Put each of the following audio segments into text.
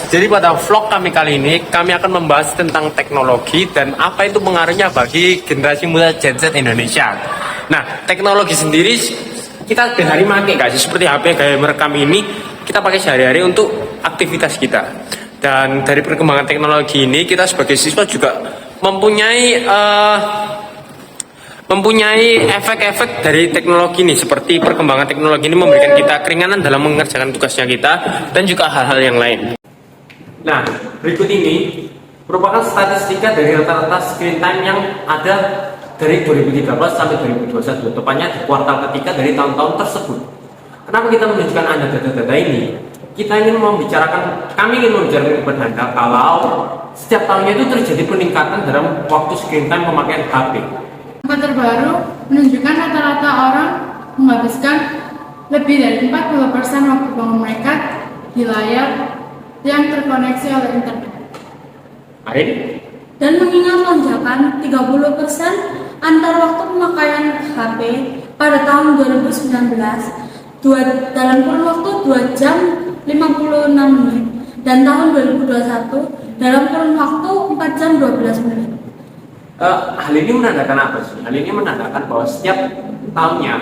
Jadi pada vlog kami kali ini, kami akan membahas tentang teknologi dan apa itu pengaruhnya bagi generasi muda Gen Z Indonesia. Nah, teknologi sendiri kita sehari pakai nggak sih? Seperti HP kayak merekam ini, kita pakai sehari-hari untuk aktivitas kita. Dan dari perkembangan teknologi ini, kita sebagai siswa juga mempunyai efek-efek dari teknologi ini, seperti perkembangan teknologi ini memberikan kita keringanan dalam mengerjakan tugasnya kita dan juga hal-hal yang lain. Nah, berikut ini merupakan statistika dari rata-rata screen time yang ada dari 2013 sampai 2021, tepatnya di kuartal ketiga dari tahun-tahun tersebut. Kenapa kita menunjukkan Anda data-data ini? Kami ingin membicarakan kepada Anda kalau setiap tahunnya itu terjadi peningkatan dalam waktu screen time pemakaian HP. Angka terbaru menunjukkan rata-rata orang menghabiskan lebih dari 40% waktu bangun mereka di layar yang terkoneksi oleh internet. Arin? Dan mengingat lonjakan 30% antar waktu pemakaian HP pada tahun 2019 dalam kurun waktu 2 jam 56 menit dan tahun 2021 dalam kurun waktu 4 jam 12 menit. Hal ini menandakan apa sih? Hal ini menandakan bahwa setiap tahunnya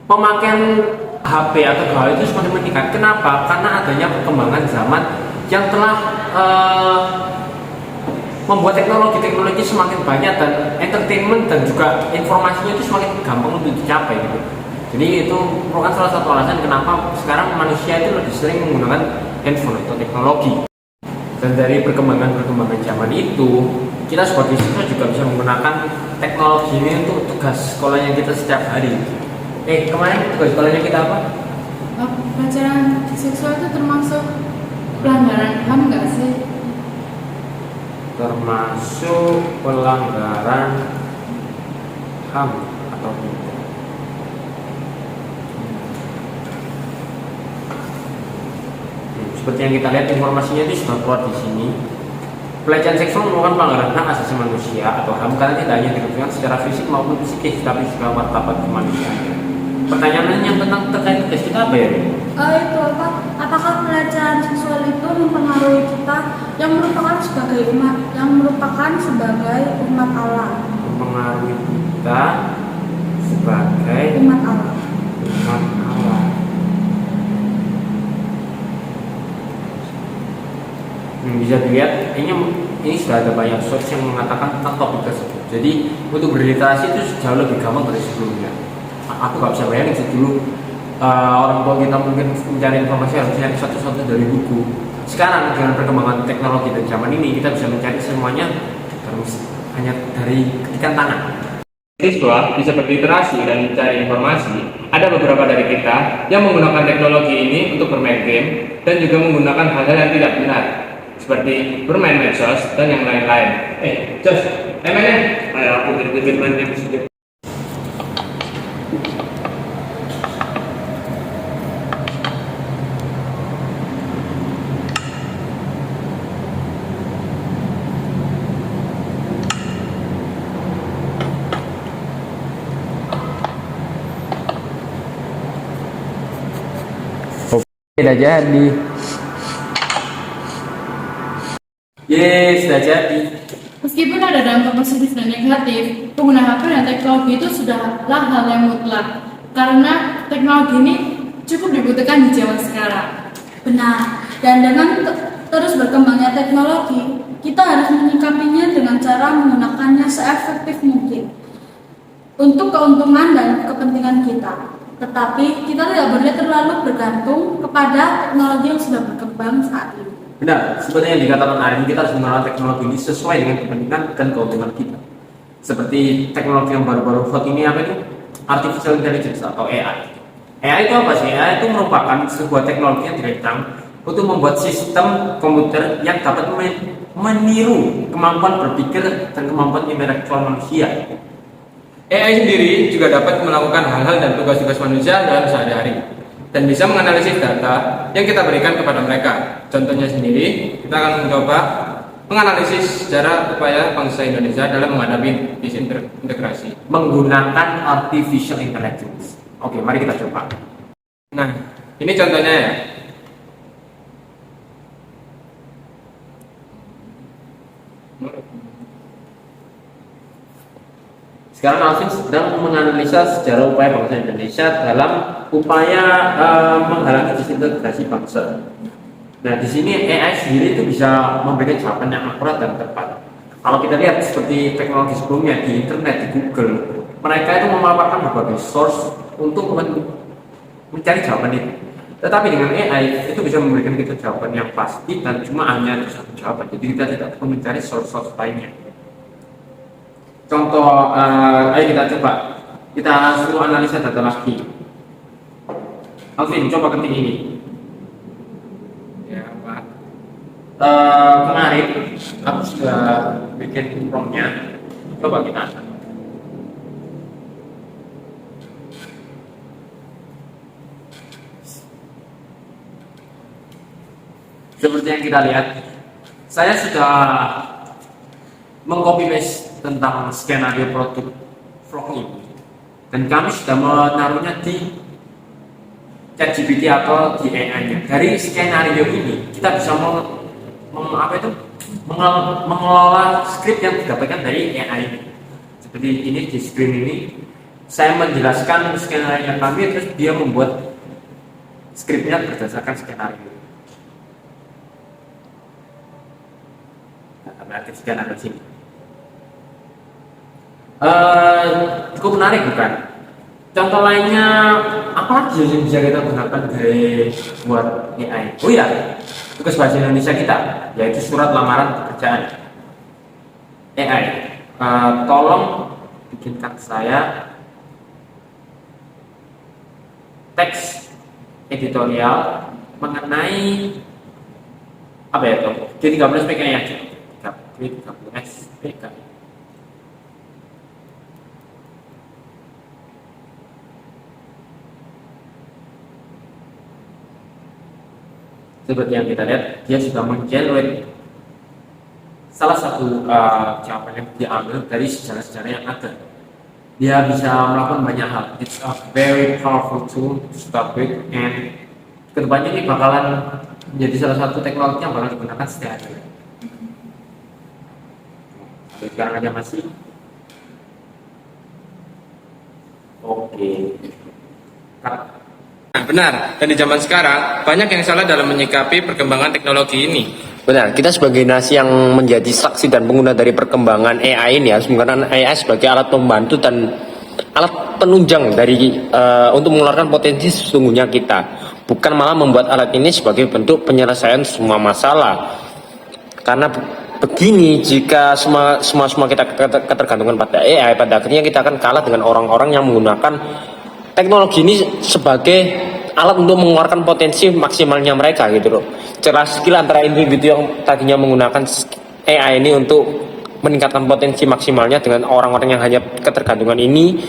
pemakaian HP atau gawai itu semakin meningkat. Kenapa? Karena adanya perkembangan zaman yang telah membuat teknologi semakin banyak dan entertainment dan juga informasinya itu semakin gampang untuk dicapai gitu. Jadi itu merupakan salah satu alasan kenapa sekarang manusia itu lebih sering menggunakan handphone atau teknologi. Dan dari perkembangan zaman itu, kita sebagai siswa juga bisa menggunakan teknologi ini untuk tugas sekolahnya kita setiap hari. Kemarin tugas sekolahnya kita apa? Pelecehan seksual itu termasuk pelanggaran HAM nggak sih? Termasuk pelanggaran HAM atau tidak? Seperti yang kita lihat, informasinya itu sudah keluar di sini. Pelecehan seksual merupakan pelanggaran hak asasi manusia atau HAM karena tidak hanya dilakukan secara fisik maupun psikis, tapi juga martabat kemanusiaan. Pertanyaannya tentang terkait tugas kita apa ya? Itu apa? Apakah pelecehan seksual itu mempengaruhi kita yang merupakan sebagai umat Allah? Mempengaruhi kita sebagai Umat Allah. umat Allah. Bisa dilihat ini sudah ada banyak source yang mengatakan tentang topik tersebut. Jadi untuk berliterasi itu jauh lebih gampang dari sebelumnya. Aku gak bisa bayangin sih dulu orang tua kita mungkin mencari informasi harus mencari satu-satu dari buku. Sekarang dengan perkembangan teknologi dan zaman ini kita bisa mencari semuanya hanya dari ketikan tangan. Siswa bisa berliterasi dan mencari informasi. Ada beberapa dari kita yang menggunakan teknologi ini untuk bermain game dan juga menggunakan hal-hal yang tidak benar, seperti bermain medsos dan yang lain-lain. Jos, mainnya? Ayo aku bikin main game sedikit. Sudah jadi. Sudah jadi. Meskipun ada dampak positif dan negatif, pengguna HP dan teknologi itu sudahlah hal yang mutlak karena teknologi ini cukup dibutuhkan di zaman sekarang. Benar. Dan dengan terus berkembangnya teknologi, kita harus menyikapinya dengan cara menggunakannya seefektif mungkin untuk keuntungan dan kepentingan kita. Tetapi kita tidak boleh terlalu bergantung kepada teknologi yang sudah berkembang saat ini. Benar, seperti yang dikatakan Arin, kita harus menggunakan teknologi ini sesuai dengan kepentingan dan keuntungan kita. Seperti teknologi yang baru-baru hot ini apa itu? Artificial Intelligence atau AI. AI itu apa sih? AI itu merupakan sebuah teknologi yang dirancang untuk membuat sistem komputer yang dapat meniru kemampuan berpikir dan kemampuan intelektual manusia. AI sendiri juga dapat melakukan hal-hal dan tugas-tugas manusia dalam sehari-hari dan bisa menganalisis data yang kita berikan kepada mereka. Contohnya sendiri, kita akan mencoba menganalisis secara upaya bangsa Indonesia dalam menghadapi disintegrasi menggunakan artificial intelligence. Oke, mari kita coba. Nah, ini contohnya ya. Sekarang Alvin sedang menganalisa sejarah upaya bangsa Indonesia dalam upaya menghalangi disintegrasi bangsa. Nah, di sini AI sendiri itu bisa memberikan jawaban yang akurat dan tepat. Kalau kita lihat seperti teknologi sebelumnya di internet, di Google, mereka itu memaparkan berbagai source untuk mencari jawaban itu. Tetapi dengan AI itu bisa memberikan kita jawaban yang pasti dan cuma hanya satu jawaban. Jadi kita tidak perlu mencari source-source lainnya. Contoh, ayo kita coba, kita suruh analisa data lagi. Alvin, coba ketik ini. Ya, Pak. Kemarin aku sudah bikin promptnya. Coba kita. Seperti yang kita lihat, saya sudah mengcopy paste tentang skenario produk vlog ini, dan kami sudah menaruhnya di ChatGPT atau di AI-nya. Dari skenario ini kita bisa mengelola skrip yang didapatkan dari AI. Seperti ini di screen ini, saya menjelaskan skenario kami, terus dia membuat skripnya berdasarkan skenario. Aktifkan ada sini. Cukup menarik bukan? Contoh lainnya apa lagi yang bisa kita gunakan dari buat AI? Oh ya, tugas bahasa Indonesia kita yaitu surat lamaran pekerjaan. AI, tolong bikinkan saya teks editorial mengenai apa ya tuh? G13 PKI aja. G13 PKI. Seperti yang kita lihat, dia sudah mengenerate salah satu jawaban yang dia ambil dari sejarah-sejarah yang ada. Dia bisa melakukan banyak hal. It's a very powerful tool to start with, and kedepannya ini bakalan menjadi salah satu teknologi yang bakal digunakan setiap hari. Sekarang aja masih oke. Benar, dan di zaman sekarang banyak yang salah dalam menyikapi perkembangan teknologi ini. Benar, kita sebagai nasi yang menjadi saksi dan pengguna dari perkembangan AI ini harus menggunakan AI sebagai alat pembantu dan alat penunjang dari untuk mengeluarkan potensi sesungguhnya kita, bukan malah membuat alat ini sebagai bentuk penyelesaian semua masalah. Karena begini, jika semua kita ketergantungan pada AI, pada akhirnya kita akan kalah dengan orang-orang yang menggunakan teknologi ini sebagai alat untuk mengeluarkan potensi maksimalnya mereka gitu loh. Celah skill antara individu yang tadinya menggunakan AI ini untuk meningkatkan potensi maksimalnya dengan orang-orang yang hanya ketergantungan ini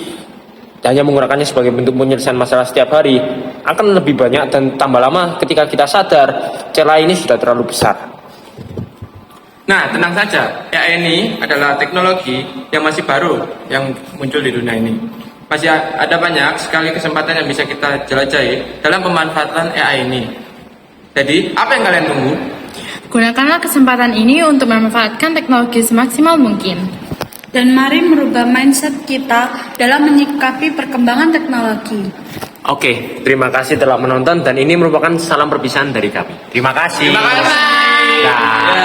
hanya menggunakannya sebagai bentuk penyelesaian masalah setiap hari akan lebih banyak, dan tambah lama ketika kita sadar celah ini sudah terlalu besar. Nah, tenang saja, AI ini adalah teknologi yang masih baru yang muncul di dunia ini. Masih ada banyak sekali kesempatan yang bisa kita jelajahi dalam pemanfaatan AI ini. Jadi, apa yang kalian tunggu? Gunakanlah kesempatan ini untuk memanfaatkan teknologi semaksimal mungkin. Dan mari merubah mindset kita dalam menyikapi perkembangan teknologi. Oke, terima kasih telah menonton, dan ini merupakan salam perpisahan dari kami. Terima kasih. Terima kasih. Dah.